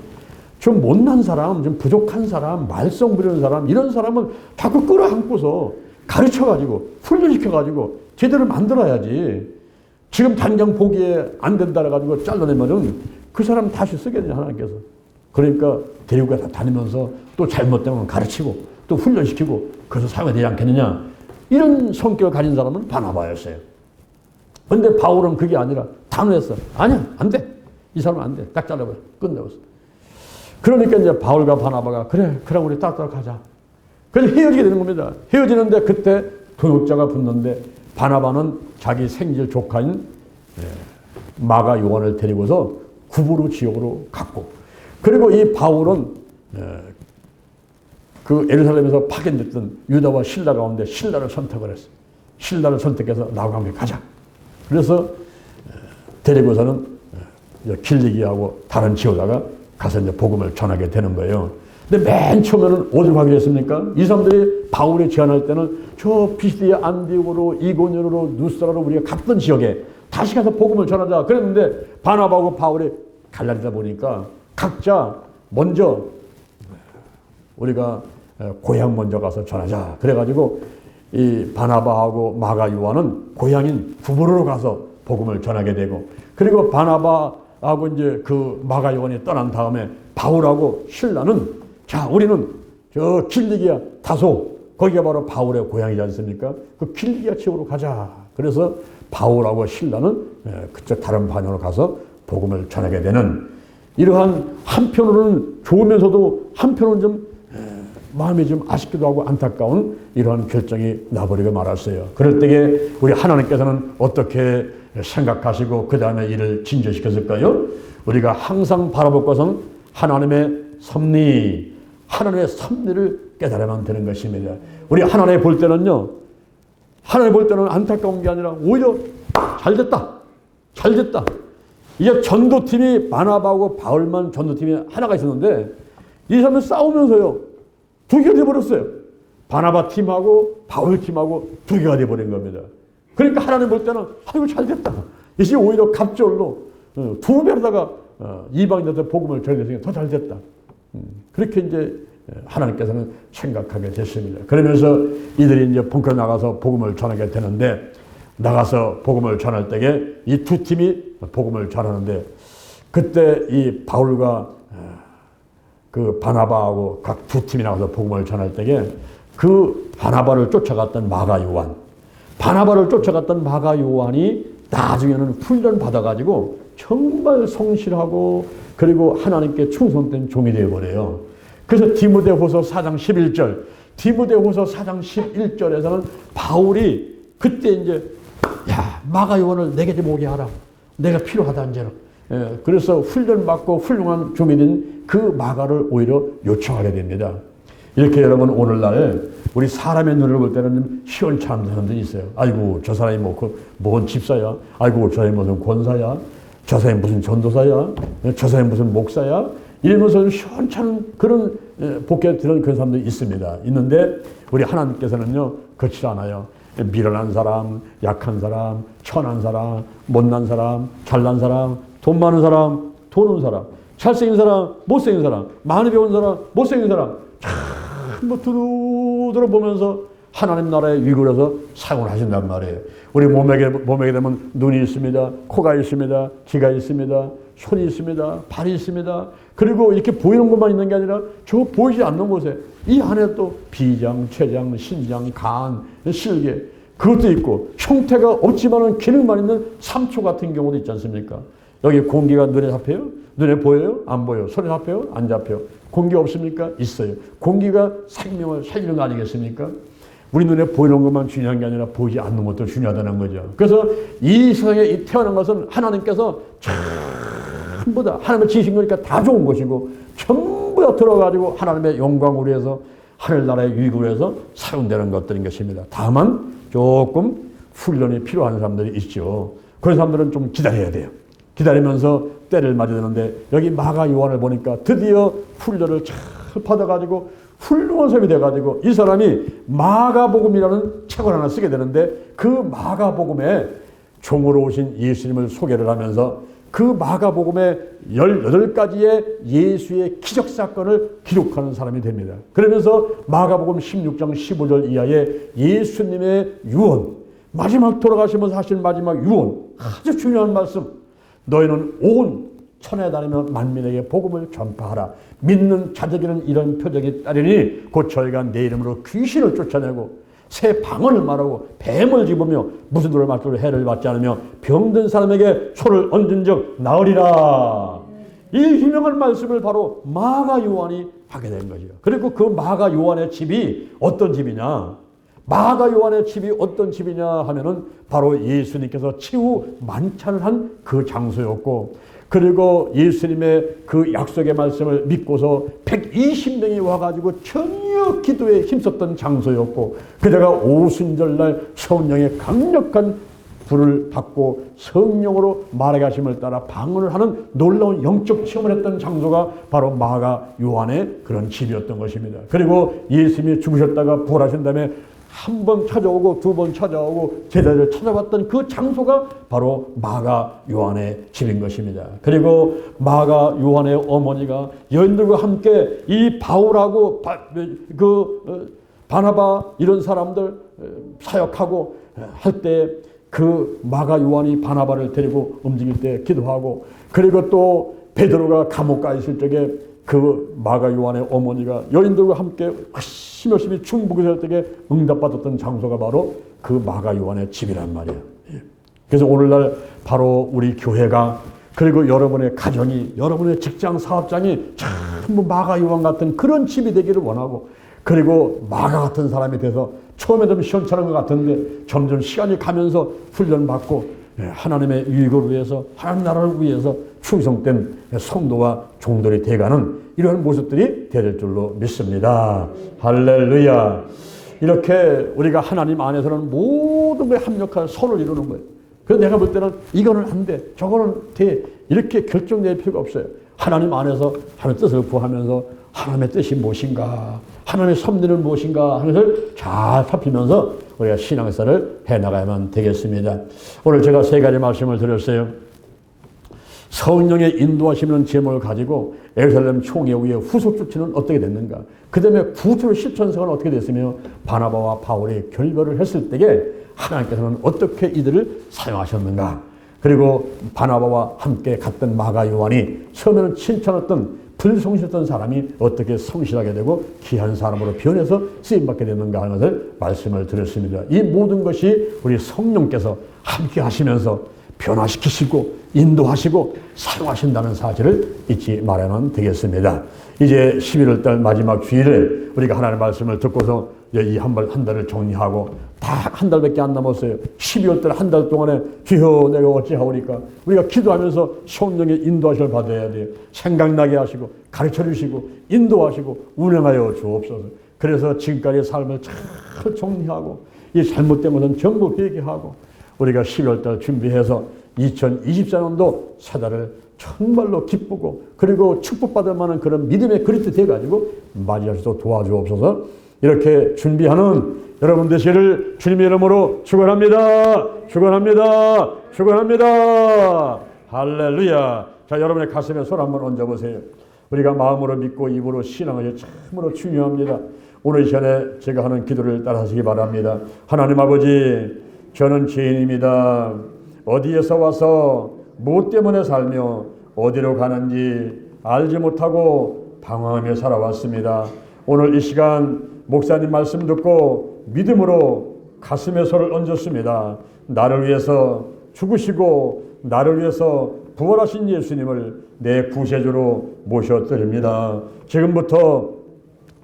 좀 못난 사람, 좀 부족한 사람, 말썽 부리는 사람, 이런 사람은 자꾸 끌어안고서 가르쳐가지고 훈련시켜가지고 제대로 만들어야지. 지금 당장 보기에 안 된다 해가지고 잘라내면은 그 사람 다시 쓰겠냐, 하나님께서. 그러니까 데리고 다니면서 또 잘못되면 가르치고 또 훈련시키고 그래서 사용이 되지 않겠느냐. 이런 성격을 가진 사람은 바나바였어요. 근데 바울은 그게 아니라 단호했어. 아니야, 안 돼. 이 사람은 안 돼. 딱 잘라버려. 끝내버렸어. 그러니까 이제 바울과 바나바가 그래, 그럼 우리 따뜻하게 가자. 그래서 헤어지게 되는 겁니다. 헤어지는데 그때 도역자가 붙는데 바나바는 자기 생질 조카인 마가 요한을 데리고서 구부로 지역으로 갔고, 그리고 이 바울은 그 예루살렘에서 파견됐던 유다와 실라 가운데 실라를 선택을 했어. 실라를 선택해서 나와 함께 가자. 그래서 데리고서는 길리기하고 다른 지역에다가 가서 이제 복음을 전하게 되는 거예요. 근데 맨 처음에는 어디로 가기로 했습니까? 이 사람들이 바울이 제안할 때는 저 피시디아 안디옥으로 이고니온으로 누스라로 우리가 갔던 지역에 다시 가서 복음을 전하자 그랬는데 바나바하고 바울이 갈라지다 보니까 각자 먼저 우리가 고향 먼저 가서 전하자. 그래가지고 이 바나바하고 마가 요한은 고향인 구브로로 가서 복음을 전하게 되고, 그리고 바나바하고 이제 그 마가 요한이 떠난 다음에 바울하고 실라는 자, 우리는 저 길리기아 다소, 거기가 바로 바울의 고향이지 않습니까? 그 길리기아 지역으로 가자. 그래서 바울하고 실라는 그쪽 다른 반역으로 가서 복음을 전하게 되는, 이러한 한편으로는 좋으면서도 한편으로는 좀 마음이 좀 아쉽기도 하고 안타까운 이러한 결정이 나버리고 말았어요. 그럴 때에 우리 하나님께서는 어떻게 생각하시고 그 다음에 이를 진전시켰을까요? 우리가 항상 바라볼 것은 하나님의 섭리, 하나님의 섭리를 깨달아야만 되는 것입니다. 우리 하나님 볼 때는요, 하나님 볼 때는 안타까운 게 아니라 오히려 잘 됐다. 잘 됐다. 이게 전도팀이 바나바하고 바울만 전도팀이 하나가 있었는데 이 사람은 싸우면서요, 두 개가 돼버렸어요. 바나바 팀하고 바울 팀하고 두 개가 돼버린 겁니다. 그러니까 하나님 볼 때는 아이고 잘 됐다. 이제 오히려 갑절로 두 배로다가 이방인들한테 복음을 전해서 더 잘 됐다. 그렇게 이제 하나님께서는 생각하게 됐습니다. 그러면서 이들이 이제 본격 나가서 복음을 전하게 되는데, 나가서 복음을 전할 때에 이 두 팀이 복음을 전하는데, 그때 이 바울과 그 바나바하고 각 두 팀이 나가서 복음을 전할 때에 그 바나바를 쫓아갔던 마가 요한, 바나바를 쫓아갔던 마가 요한이 나중에는 훈련 받아가지고 정말 성실하고 그리고 하나님께 충성된 종이 되어버려요. 그래서 디모데후서 4장 11절, 디모데후서 4장 11절에서는 바울이 그때 이제 야, 마가 요한을 내게 좀 오게 하라. 내가 필요하다 이제는. 그래서 훈련받고 훌륭한 종이 된 그 마가를 오히려 요청하게 됩니다. 이렇게 여러분 오늘날 우리 사람의 눈을 볼 때는 좀 시원찮은 사람들이 있어요. 아이고 저 사람이 뭔 집사야. 아이고 저 사람이 무슨 권사야. 저 사람이 무슨 전도사야. 저 사람이 무슨 목사야. 이러면서 시원찮은 그런 복귀 드리는 그런 사람들이 있습니다. 있는데 우리 하나님께서는요 그렇지 않아요. 미련한 사람, 약한 사람, 천한 사람, 못난 사람, 잘난 사람, 돈 많은 사람, 돈 없는 사람, 잘생긴 사람, 못생긴 사람, 많이 배운 사람, 못생긴 사람 전부 두루두루 보면서 하나님 나라의 위글에서 사용을 하신단 말이에요. 우리 몸에게 되면 눈이 있습니다. 코가 있습니다. 귀가 있습니다. 손이 있습니다. 발이 있습니다. 그리고 이렇게 보이는 것만 있는 게 아니라 저 보이지 않는 곳에 이 안에 또 비장, 췌장, 신장, 간, 실계 그것도 있고 형태가 없지만은 기능만 있는 삼초 같은 경우도 있지 않습니까? 여기 공기가 눈에 잡혀요? 눈에 보여요? 안 보여요? 손에 잡혀요? 안 잡혀요? 공기 없습니까? 있어요. 공기가 생명을 살리는 거 아니겠습니까? 우리 눈에 보이는 것만 중요한 게 아니라 보이지 않는 것도 중요하다는 거죠. 그래서 이 세상에 태어난 것은 하나님께서 전부 다 하나님의 지으신 거니까 다 좋은 것이고 전부 다 들어가지고 하나님의 영광을 위해서 하늘나라의 유익을 위해서 사용되는 것들인 것입니다. 다만 조금 훈련이 필요한 사람들이 있죠. 그런 사람들은 좀 기다려야 돼요. 기다리면서 때를 맞아야 되는데 여기 마가 요한을 보니까 드디어 훈련을 잘 받아가지고 훌륭한 사람이 돼가지고 이 사람이 마가복음이라는 책을 하나 쓰게 되는데 그 마가복음에 종으로 오신 예수님을 소개를 하면서 그 마가복음의 18가지의 예수의 기적사건을 기록하는 사람이 됩니다. 그러면서 마가복음 16장 15절 이하에 예수님의 유언, 마지막 돌아가시면서 하신 마지막 유언, 아주 중요한 말씀. 너희는 온 천하에 다니며 만민에게 복음을 전파하라. 믿는 자들에게는 이런 표적이 따르니 곧 저희가 내 이름으로 귀신을 쫓아내고 새 방언을 말하고 뱀을 집으며 무슨 돌을 맞고 해를 받지 않으며 병든 사람에게 손을 얹은 적 나으리라. 이 유명한 말씀을 바로 마가 요한이 하게 된 거죠. 그리고 그 마가 요한의 집이 어떤 집이냐? 마가 요한의 집이 어떤 집이냐 하면은 바로 예수님께서 치유 만찬을 한 그 장소였고, 그리고 예수님의 그 약속의 말씀을 믿고서 120명이 와가지고 전혀 기도에 힘썼던 장소였고, 그대가 오순절날 성령의 강력한 불을 받고 성령으로 말하게 하심을 따라 방언을 하는 놀라운 영적 체험을 했던 장소가 바로 마가 요한의 그런 집이었던 것입니다. 그리고 예수님이 죽으셨다가 부활하신 다음에 한 번 찾아오고 두 번 찾아오고 제자들을 찾아왔던 그 장소가 바로 마가 요한의 집인 것입니다. 그리고 마가 요한의 어머니가 여인들과 함께 이 바울하고 바나바 이런 사람들 사역하고 할 때 그 마가 요한이 바나바를 데리고 움직일 때 기도하고, 그리고 또 베드로가 감옥 가 있을 적에 그 마가 요한의 어머니가 여인들과 함께 열심히 충북을 할 때에 응답받았던 장소가 바로 그 마가 요한의 집이란 말이에요. 그래서 오늘날 바로 우리 교회가, 그리고 여러분의 가정이, 여러분의 직장 사업장이 전부 마가 요한 같은 그런 집이 되기를 원하고, 그리고 마가 같은 사람이 돼서 처음에 좀 시원찮은 것 같은데 점점 시간이 가면서 훈련받고 하나님의 유익을 위해서, 하나님 나라를 위해서 충성된 성도와 종들이 돼가는 이런 모습들이 될 줄로 믿습니다. 할렐루야. 이렇게 우리가 하나님 안에서는 모든 것에 합력한 선을 이루는 거예요. 그래서 내가 볼 때는 이거는 안 돼, 저거는 돼, 이렇게 결정낼 필요가 없어요. 하나님 안에서 하나님의 뜻을 구하면서 하나님의 뜻이 무엇인가, 하나님의 섭리는 무엇인가 하는 것을 잘 살피면서 우리가 신앙생활을 해나가야만 되겠습니다. 오늘 제가 세 가지 말씀을 드렸어요. 성령의 인도하시는 제목을 가지고 예루살렘 총회 후에 후속 조치는 어떻게 됐는가, 그 다음에 구체로 실천성은 어떻게 됐으며 바나바와 바울이 결별을 했을 때에 하나님께서는 어떻게 이들을 사용하셨는가, 그리고 바나바와 함께 갔던 마가 요한이 처음에는 칭찬했던 불성실했던 사람이 어떻게 성실하게 되고 귀한 사람으로 변해서 쓰임받게 되는가 하는 것을 말씀을 드렸습니다. 이 모든 것이 우리 성령께서 함께 하시면서 변화시키시고 인도하시고 사용하신다는 사실을 잊지 말아야만 되겠습니다. 이제 11월 달 마지막 주일에 우리가 하나님의 말씀을 듣고서 이 한 달을 정리하고 다 한 달밖에 안 남았어요. 12월 달 한 달 동안에 주여 내가 어찌하오리까, 우리가 기도하면서 성령의 인도하심을 받아야 돼요. 생각나게 하시고 가르쳐 주시고 인도하시고 운행하여 주옵소서. 그래서 지금까지의 삶을 잘 정리하고 이 잘못된 것은 전부 회개하고 우리가 12월 달 준비해서 2024년도 새 달을 정말로 기쁘고 그리고 축복받을 만한 그런 믿음의 그릇이 돼가지고 맞이할 수 있도록 도와주옵소서. 이렇게 준비하는 여러분 되시기를 주님의 이름으로 축원합니다. 축원합니다. 축원합니다. 할렐루야. 자, 여러분의 가슴에 손 한번 얹어보세요. 우리가 마음으로 믿고 입으로 신앙하기 참으로 중요합니다. 오늘 이 시간에 제가 하는 기도를 따라하시기 바랍니다. 하나님 아버지, 저는 죄인입니다. 어디에서 와서 무엇 때문에 살며 어디로 가는지 알지 못하고 방황하며 살아왔습니다. 오늘 이 시간 목사님 말씀 듣고 믿음으로 가슴에 손을 얹었습니다. 나를 위해서 죽으시고 나를 위해서 부활하신 예수님을 내 구세주로 모셔드립니다. 지금부터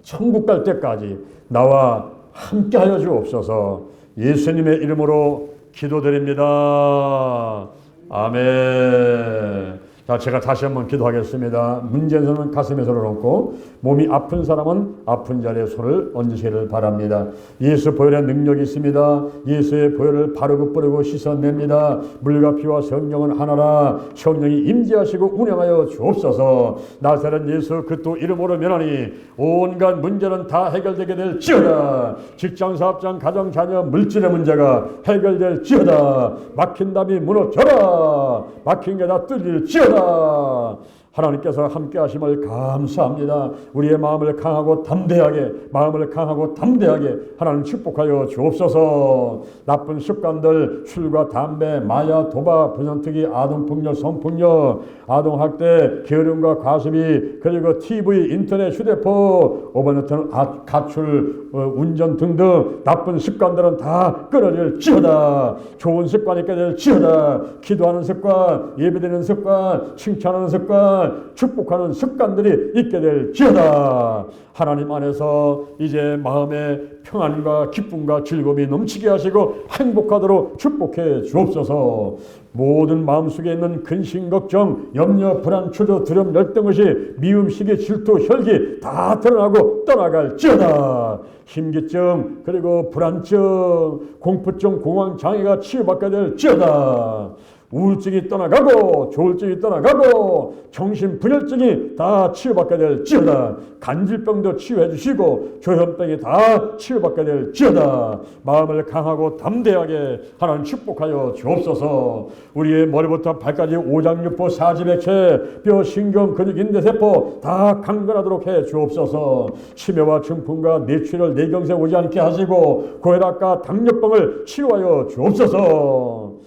천국 갈 때까지 나와 함께하여 주옵소서. 예수님의 이름으로 기도드립니다. 아멘. 자, 제가 다시 한번 기도하겠습니다. 문제는 가슴에 손을 얹고 몸이 아픈 사람은 아픈 자리에 손을 얹으시기를 바랍니다. 예수 보혈의 능력이 있습니다. 예수의 보혈을 바르고 뿌리고 씻어냅니다. 물과 피와 성령은 하나라. 성령이 임재하시고 운행하여 주옵소서. 나사렛 예수 그리스도 이름으로 면하니 온갖 문제는 다 해결되게 될지어다. 직장, 사업장, 가정, 자녀, 물질의 문제가 해결될지어다. 막힌 담이 무너져라. 막힌 게 다 뚫릴지어다. 하나님께서 함께 하심을 감사합니다. 우리의 마음을 강하고 담대하게 하나님 축복하여 주옵소서. 나쁜 습관들, 술과 담배, 마약, 도박, 부정특기, 아동폭력, 성폭력, 아동학대, 게으름과 과습이, 그리고 TV, 인터넷, 휴대폰, 오버너트, 가출, 운전 등등 나쁜 습관들은 다 끊어질지어다. 좋은 습관이 있게 될지어다. 기도하는 습관, 예배드리는 습관, 칭찬하는 습관, 축복하는 습관들이 있게 될지어다. 하나님 안에서 이제 마음에 평안과 기쁨과 즐거움이 넘치게 하시고 행복하도록 축복해 주옵소서. 모든 마음속에 있는 근심, 걱정, 염려, 불안, 초조, 두려움, 열등의식, 미움, 시기, 질투, 혈기 다 드러나고 떠나갈지어다. 심기증, 그리고 불안증, 공포증, 공황, 장애가 치유받게 될지어다. 우울증이 떠나가고 조울증이 떠나가고 정신분열증이 다 치유받게 될지어다. 간질병도 치유해 주시고 조현병이 다 치유받게 될지어다. 마음을 강하고 담대하게 하나님 축복하여 주옵소서. 우리의 머리부터 발까지 오장육부 사지백체 뼈 신경 근육 인대세포 다 강건하도록 해 주옵소서. 치매와 중풍과 뇌출혈 뇌경색 오지 않게 하시고 고혈압과 당뇨병을 치료하여 주옵소서.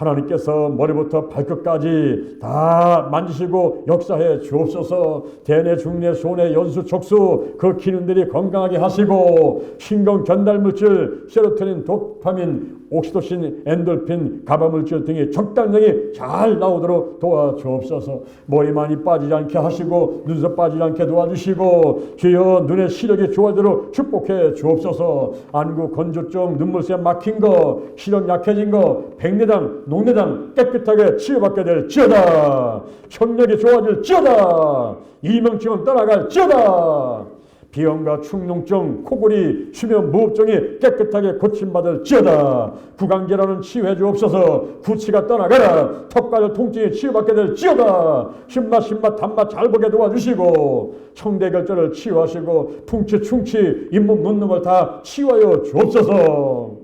하나님께서 머리부터 발끝까지 다 만지시고 역사해 주옵소서. 대뇌, 중뇌, 소뇌, 연수, 척수 그 기능들이 건강하게 하시고 신경 전달물질, 세로토닌, 도파민, 옥시토신, 엔돌핀, 가바물질 등이 적당량이 잘 나오도록 도와주옵소서. 머리 많이 빠지지 않게 하시고 눈썹 빠지지 않게 도와주시고 주여 눈의 시력이 좋아지도록 축복해 주옵소서. 안구 건조증, 눈물샘 막힌 거, 시력 약해진 거, 백내장, 녹내장 깨끗하게 치유받게 될지어다. 청력이 좋아질지어다. 이명증은 떠나갈지어다. 비염과 축농증, 코골이, 수면 무호흡증이 깨끗하게 고침받을지어다. 구강질환은 치유해 주옵소서. 구취가 떠나가라. 턱관절 통증이 치유받게 될지어다. 신맛, 단맛 잘 보게 도와주시고 청대결절을 치유하시고 풍치, 충치, 잇몸, 눈눈을 다 치유하여 주옵소서.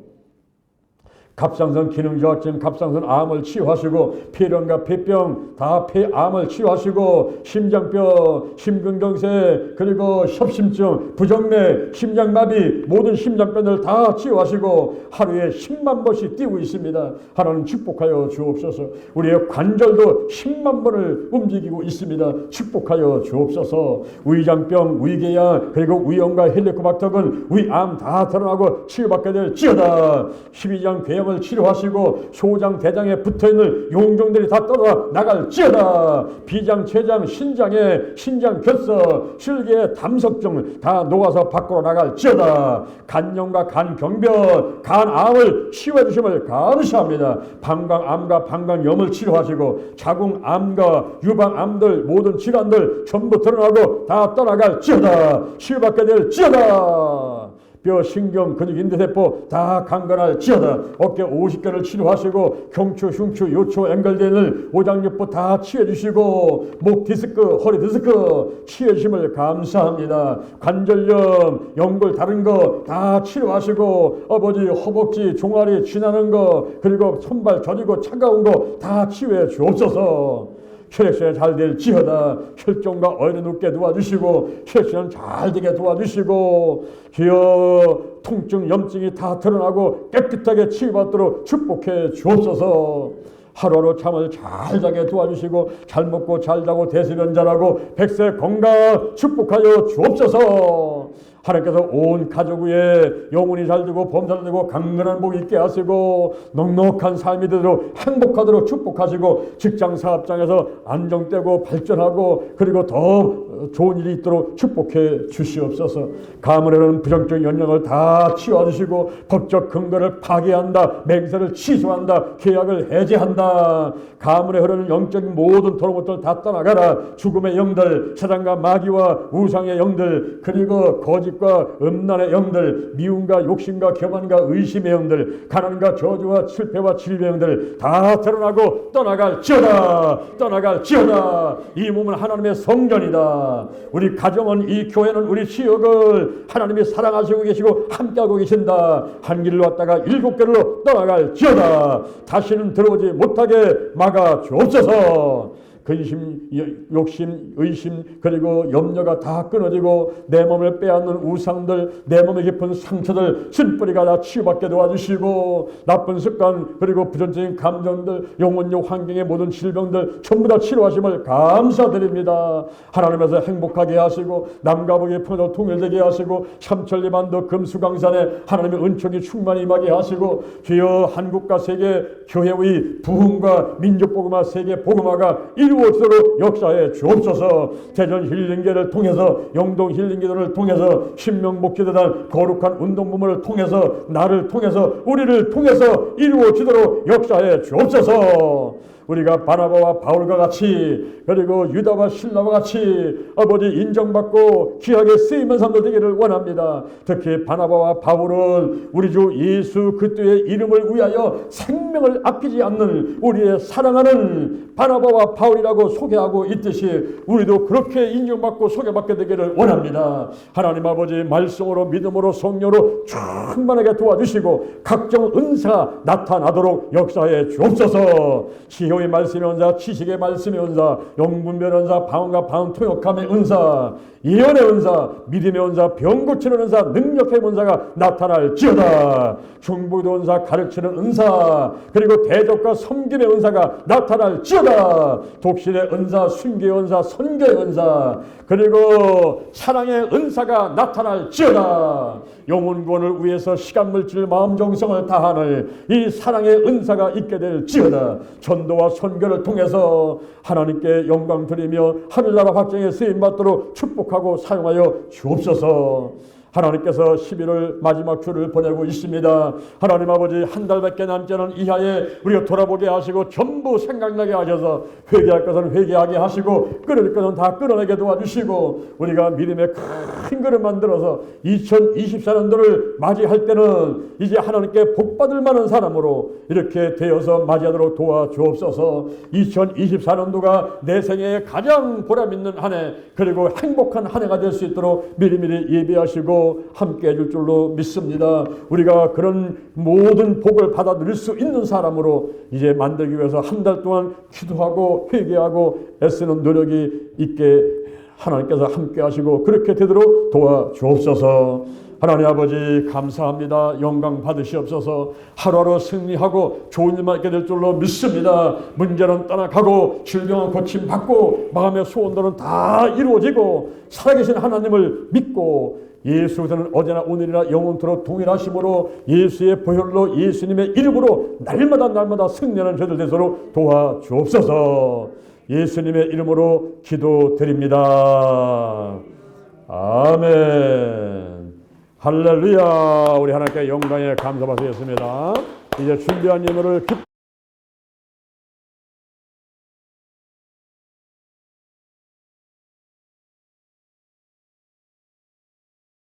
갑상선 기능저하증, 갑상선 암을 치유하시고 폐렴과 폐병 다 폐암을 치유하시고 심장병, 심근경색, 그리고 협심증, 부정맥, 심장마비 모든 심장병들 다 치유하시고 하루에 10만 번씩 뛰고 있습니다. 하나님 축복하여 주옵소서. 우리의 관절도 10만 번을 움직이고 있습니다. 축복하여 주옵소서. 위장병, 위궤양, 그리고 위염과 헬리코박터균, 위암 다 드러나고 치유받게 될지어다. 12장 궤양 을 치료하시고 소장, 대장에 붙어있는 용종들이 다 떠나 나갈지어다. 비장, 췌장, 신장에 신장 결석, 실계의 담석증 다 녹아서 밖으로 나갈지어다. 간염과 간경변, 간암을 치유해 주심을 감사합니다. 방광암과 방광염을 치료하시고 자궁암과 유방암들 모든 질환들 전부 드러나고 다 떠나갈지어다. 치유받게 될지어다. 뼈, 신경, 근육, 인대세포 다 강건할지어다. 어깨 50개를 치료하시고 경추, 흉추, 요초, 앵글대를 오장육부 다 치유해주시고 목 디스크, 허리 디스크 치유해주심을 감사합니다. 관절염, 연골 다른 거 다 치료하시고 아버지 허벅지, 종아리 지나는 거 그리고 손발 저리고 차가운 거 다 치유해 주옵소서. 혈액순환 잘 될지어다. 혈종과 어혈이 눕게 도와주시고 혈액순환 잘 되게 도와주시고 주여 통증, 염증이 다 드러나고 깨끗하게 치유받도록 축복해 주옵소서. 하루하루 잠을 잘 자게 도와주시고 잘 먹고 잘 자고 대수변 잘하고 백세 건강 축복하여 주옵소서. 하나님께서 온 가족 위에 영혼이 잘 되고 범사를 되고 강건한 복 있게 하시고 넉넉한 삶이 되도록 행복하도록 축복하시고 직장 사업장에서 안정되고 발전하고 그리고 더 좋은 일이 있도록 축복해 주시옵소서. 가문에 흐르는 부정적인 영향을 다 치워주시고 법적 근거를 파괴한다. 맹세를 취소한다. 계약을 해제한다. 가문에 흐르는 영적인 모든 더러운 것들 다 떠나가라. 죽음의 영들, 사단과 마귀와 우상의 영들 그리고 거짓과 음란의 영들, 미움과 욕심과 교만과 의심의 영들, 가난과 저주와 실패와 질병의 영들 다 드러나고 떠나갈지어다. 떠나갈지어다. 이 몸은 하나님의 성전이다. 우리 가정은 이 교회는 우리 지역을 하나님이 사랑하시고 계시고 함께하고 계신다. 한 길로 왔다가 7길로 떠나갈지어다. 다시는 들어오지 못하게 막아 주옵소서. 근심, 욕심, 의심 그리고 염려가 다 끊어지고 내 몸을 빼앗는 우상들, 내 몸에 깊은 상처들, 쓴뿌리가 다 치유받게 도와주시고 나쁜 습관 그리고 부정적인 감정들, 영혼력, 환경의 모든 질병들 전부 다 치료하심을 감사드립니다. 하나님께서 행복하게 하시고 남과 북의 편을 통일되게 하시고 삼천리 만도 금수강산에 하나님의 은총이 충만히 임하게 하시고 주여 한국과 세계 교회의 부흥과 민족복음화 세계 복음화가 이루어지도록 역사해 주옵소서. 대전 힐링계를 통해서 영동 힐링기도를 통해서 신명목기도단 거룩한 운동부문을 통해서 나를 통해서 우리를 통해서 이루어지도록 역사해 주옵소서. 우리가 바나바와 바울과 같이 그리고 유다와 실라와 같이 아버지 인정받고 귀하게 쓰이는 사람들 되기를 원합니다. 특히 바나바와 바울은 우리 주 예수 그리스도의 이름을 위하여 생명을 아끼지 않는 우리의 사랑하는 바나바와 바울이라고 소개하고 있듯이 우리도 그렇게 인정받고 소개받게 되기를 원합니다. 하나님 아버지 말씀으로 믿음으로 성령으로 충만하게 도와주시고 각종 은사가 나타나도록 역사해 주옵소서. 지혜의 말씀의 은사, 지식의 말씀의 은사, 영분별 은사, 방언과 방언 통역함의 은사, 예언의 은사, 믿음의 은사, 병 고치는 은사, 능력의 은사가 나타날지어다. 중보도 은사, 가르치는 은사, 그리고 대적과 섬김의 은사가 나타날지어다. 독실의 은사, 순교의 은사, 선교의 은사, 그리고 사랑의 은사가 나타날지어다. 영혼 구원을 위해서 시간 물질 마음 정성을 다하는 이 사랑의 은사가 있게 될지어다. 전도와 선교를 통해서 하나님께 영광 드리며 하늘나라 확장에 쓰임 받도록 축복하고 사용하여 주옵소서. 하나님께서 11월 마지막 주를 보내고 있습니다. 하나님 아버지 한 달밖에 남지 않은 이하에 우리가 돌아보게 하시고 전부 생각나게 하셔서 회개할 것은 회개하게 하시고 끊을 것은 다 끊어내게 도와주시고 우리가 믿음의 큰 그릇 만들어서 2024년도를 맞이할 때는 이제 하나님께 복받을 만한 사람으로 이렇게 되어서 맞이하도록 도와주옵소서. 2024년도가 내 생애에 가장 보람있는 한 해 그리고 행복한 한 해가 될 수 있도록 미리미리 예비하시고 함께 해줄 줄로 믿습니다. 우리가 그런 모든 복을 받아 누릴 수 있는 사람으로 이제 만들기 위해서 한 달 동안 기도하고 회개하고 애쓰는 노력이 있게 하나님께서 함께 하시고 그렇게 되도록 도와주옵소서. 하나님 아버지 감사합니다. 영광 받으시옵소서. 하루하루 승리하고 좋은 일만 있게 될 줄로 믿습니다. 문제는 떠나가고 질병은 고침받고 마음의 소원들은 다 이루어지고 살아계신 하나님을 믿고 예수는 어제나 오늘이나 영원토록 동일하심으로 예수의 보혈로 예수님의 이름으로 날마다 승리하는 저들 되도록 도와주옵소서. 예수님의 이름으로 기도드립니다. 아멘. 할렐루야. 우리 하나님께 영광에 감사받으겠습니다. 이제 준비한 예물을 기뻐